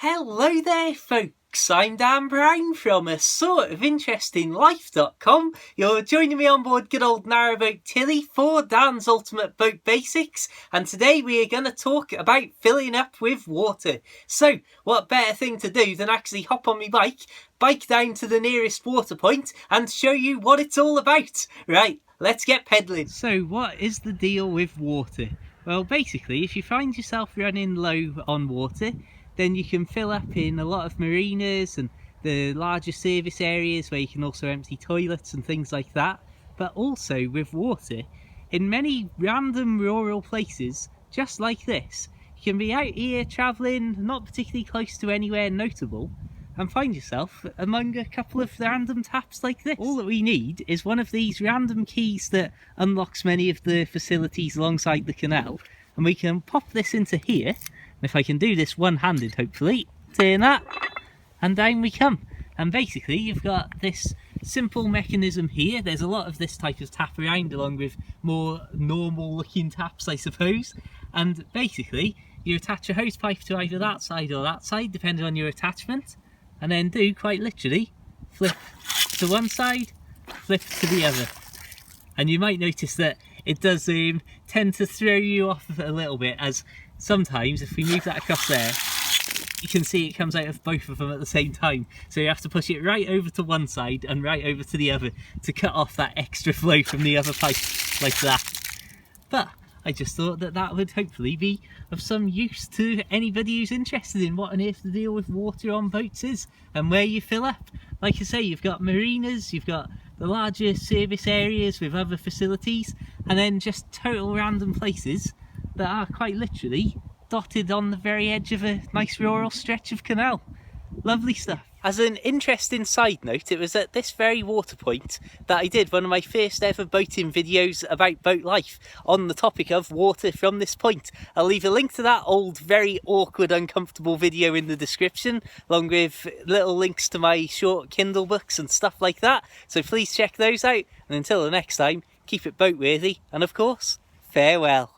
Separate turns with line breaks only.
Hello there folks, I'm Dan Brown from asortofinterestinglife.com. You're joining me on board good old narrowboat Tilly for Dan's Ultimate Boat Basics, and today we are going to talk about filling up with water. So what better thing to do than actually hop on my bike down to the nearest water point and show you what it's all about. Right, let's get peddling. So what is the deal with water? Well, basically if you find yourself running low on water, then you can fill up in a lot of marinas and the larger service areas where you can also empty toilets and things like that. But also with water, in many random rural places just like this, you can be out here travelling not particularly close to anywhere notable and find yourself among a couple of random taps like this. All that we need is one of these random keys that unlocks many of the facilities alongside the canal, and we can pop this into here. If I can do this one-handed, hopefully, turn that, and down we come. And basically, you've got this simple mechanism here. There's a lot of this type of tap around, along with more normal-looking taps, I suppose. And basically, you attach a hose pipe to either that side or that side, depending on your attachment, and then do, quite literally, flip to one side, flip to the other. And you might notice that it does tend to throw you off a little bit, as sometimes if we move that across there, you can see it comes out of both of them at the same time. So you have to push it right over to one side and right over to the other to cut off that extra flow from the other pipe, like that. But I just thought that that would hopefully be of some use to anybody who's interested in what on earth the deal with water on boats is and where you fill up. Like I say, you've got marinas, you've got the larger service areas with other facilities, and then just total random places that are quite literally dotted on the very edge of a nice rural stretch of canal. Lovely stuff. As an interesting side note, it was at this very water point that I did one of my first ever boating videos about boat life on the topic of water from this point. I'll leave a link to that old, very awkward, uncomfortable video in the description, along with little links to my short Kindle books and stuff like that. So please check those out, and until the next time, keep it boat worthy, and of course, farewell.